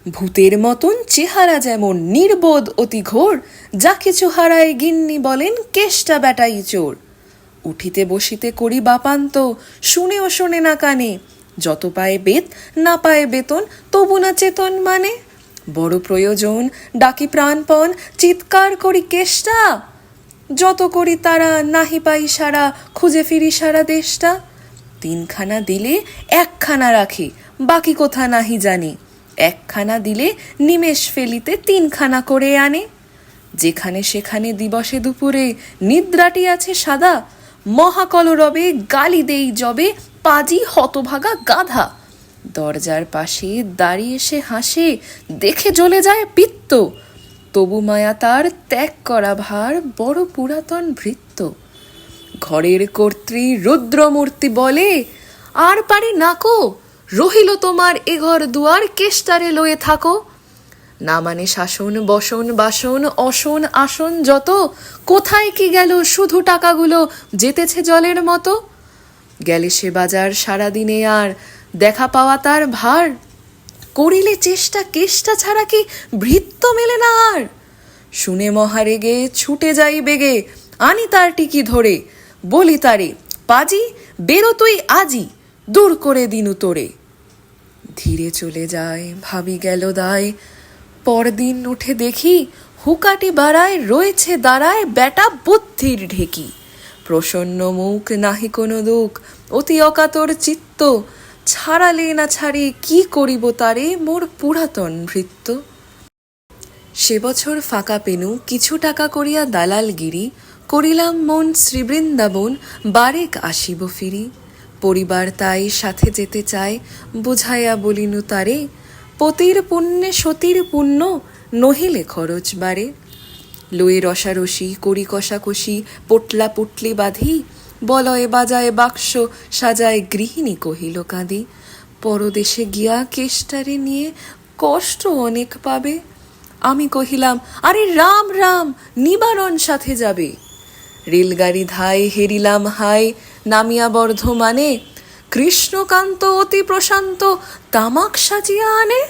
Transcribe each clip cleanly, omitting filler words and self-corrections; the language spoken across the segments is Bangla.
ভূতের মতন চেহারা যেমন নির্বোধ অতি ঘোর, যা কিছু হারায় গিন্নি বলেন কেষ্টা বেটাই চোর। উঠিতে বসিতে করি বাপান্ত, শুনেও শোনে না কানে, যত পায় বেত না পায় বেতন, তবু না চেতন মানে। বড় প্রয়োজন ডাকি প্রাণপণ, চিৎকার করি কেষ্টা, যত করি তারা নাহি পাই সারা, খুঁজে ফিরি সারা দেশটা। তিনখানা দিলে একখানা রাখি, বাকি কোথা নাহি জানি, একখানা দিলে নিমেষ ফেলিতে তিনখানা করে আনে। যেখানে সেখানে দিবসে দুপুরে নিদ্রাটি আছে সাদা, মহাকলরবে গালি দেই যবে পাজি হতভাগা গাধা। দরজার পাশে দাঁড়িয়ে সে হাসে, দেখে জ্বলে যায় পিত্ত, তবু মায়া তার ত্যাগ করা ভার বড় পুরাতন ভৃত্য। ঘরের কর্ত্রী রুদ্রমূর্তি বলে, আর পারি নাকো, রহিল তোমার এ ঘর দুয়ার, কেষ্টারে লয়ে থাকো। না মানে শাসন বসন বাসন অসন আসন যত, কোথায় কি গেল শুধু টাকাগুলো, যেতেছে জলের মতো। গেলে সে বাজার সারাদিনে আর দেখা পাওয়া তার ভার, করিলে চেষ্টা কেষ্টা ছাড়া কি ভৃত্য মেলে না আর। শুনে মহারেগে ছুটে যাই বেগে, আনি তার টিকি ধরে, বলি তারে, পাজি বেরো তুই আজি, দূর করে দিনু তোরে। ধীরে চলে যায়, ভাবি গেল দায়, পরদিন উঠে দেখি হুকাটি বাড়ায়, রয়েছে দাঁড়ায় বেটা বুদ্ধির ঢেকি। প্রসন্ন মুখ নাহি কোনো দুঃখ, অতি অকাতর চিত্ত, ছাড়ালে না ছাড়ে কি করিব তারে মোর পুরাতন ভৃত্য। সে বছর ফাঁকা পেনু কিছু টাকা করিয়া দালালগিরি, করিলাম মন শ্রীবৃন্দাবন, বারেক আসিব ফিরি। পরিবার তাই সাথে যেতে চায়, বুঝাইয়া বলিনু তারে, পতির পুণ্যে সতীর পুণ্য, নহিলে খরচ বাড়ে। লয়ে রসারসি করি কষাকষি, পোটলা পুটলি বাঁধি, বলয়ে বাজায় বাক্স সাজায় গৃহিণী কহিল কাঁদি। পরদেশে গিয়া কেষ্টারে নিয়ে কষ্ট অনেক পাবে। আমি কহিলাম, আরে রাম রাম, নিবারণ সাথে যাবে। রেলগাড়ি ধায় হেরিলাম হাই, নামিয়া বর্ধমানে, কৃষ্ণকান্ত অতি প্রশান্ত তামাক সাজিয়া আনে।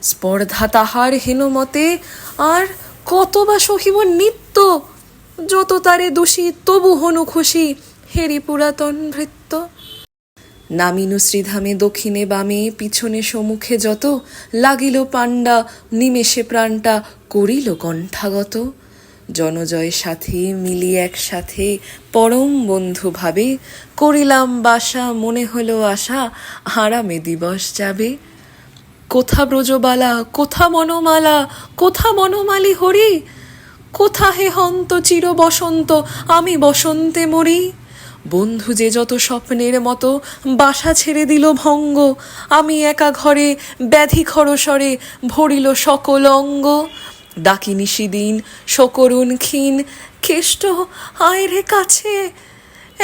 স্পর্ধা তাহার হেনমতে, আর কত বা সহিব নিত্য, যত তারে দোষী তবু হনু খুশি, হেরি পুরাতন ভৃত্য। নামিনু শ্রীধামে দক্ষিণে বামে, পিছনে সম্মুখে যত, লাগিল পাণ্ডা নিমেষে প্রাণটা করিল কণ্ঠাগত। জনজয় সাথে মিলি একসাথে পরম বন্ধু ভাবে, করিলাম বাসা মনে হলো আশা, আরামে দিবস যাবে। কোথা ব্রজবালা কোথা বনমালা, কোথা বনমালী হরি, কোথা হে হন্ত চির বসন্ত, আমি বসন্তে মরি। বন্ধু যে যত স্বপ্নের মতো বাসা ছেড়ে দিল ভঙ্গ, আমি একা ঘরে ব্যাধি খরস্বরে ভরিল সকল অঙ্গ। ডাকি নিশিদিন সকরুণ ক্ষীণ, কেষ্ট আয় রে কাছে,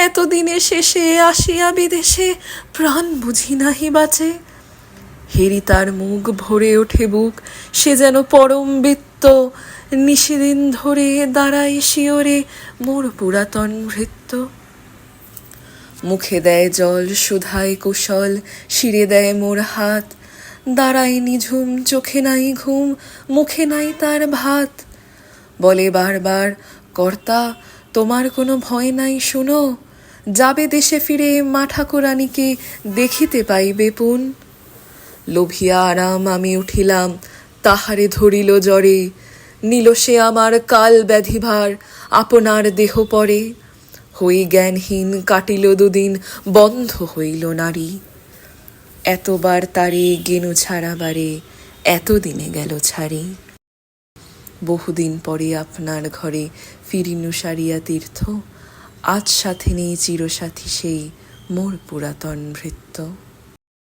এতদিনে শেষে আসিয়া বিদেশে, প্রাণ বুঝি নাহি বাঁচে। হেরি তার মুখ ভরে ওঠে বুক, সে যেন পরম বৃত্ত, নিশিদিন ধরে দাঁড়াই শিওরে মোর পুরাতন ভৃত্য। মুখে দেয় জল সুধায় কুশল, শিরে দেয় মোর হাত, দাঁড়াই নিঝুম চোখে নাই ঘুম, মুখে নাই তার ভাত। বলে বারবার, কর্তা তোমার কোনো ভয় নাই শুনো, যাবে দেশে ফিরে মা ঠাকুরানীকে দেখিতে পাইবে পুন। লোভিয়া আরাম আমি উঠিলাম, তাহারে ধরিল জ্বরে, নিল সে আমার কাল ব্যাধিভার, আপনার দেহ পরে। হই জ্ঞানহীন কাটিল দুদিন, বন্ধ হইল নারী, এতবার তারে গেনু ছাড়াবারে, এতদিনে গেল ছাড়ি। বহুদিন পরে আপনার ঘরে ফিরিনু সারিয়া তীর্থ, আজ সাথে নেই চিরসাথী সেই মোর পুরাতন ভৃত্য।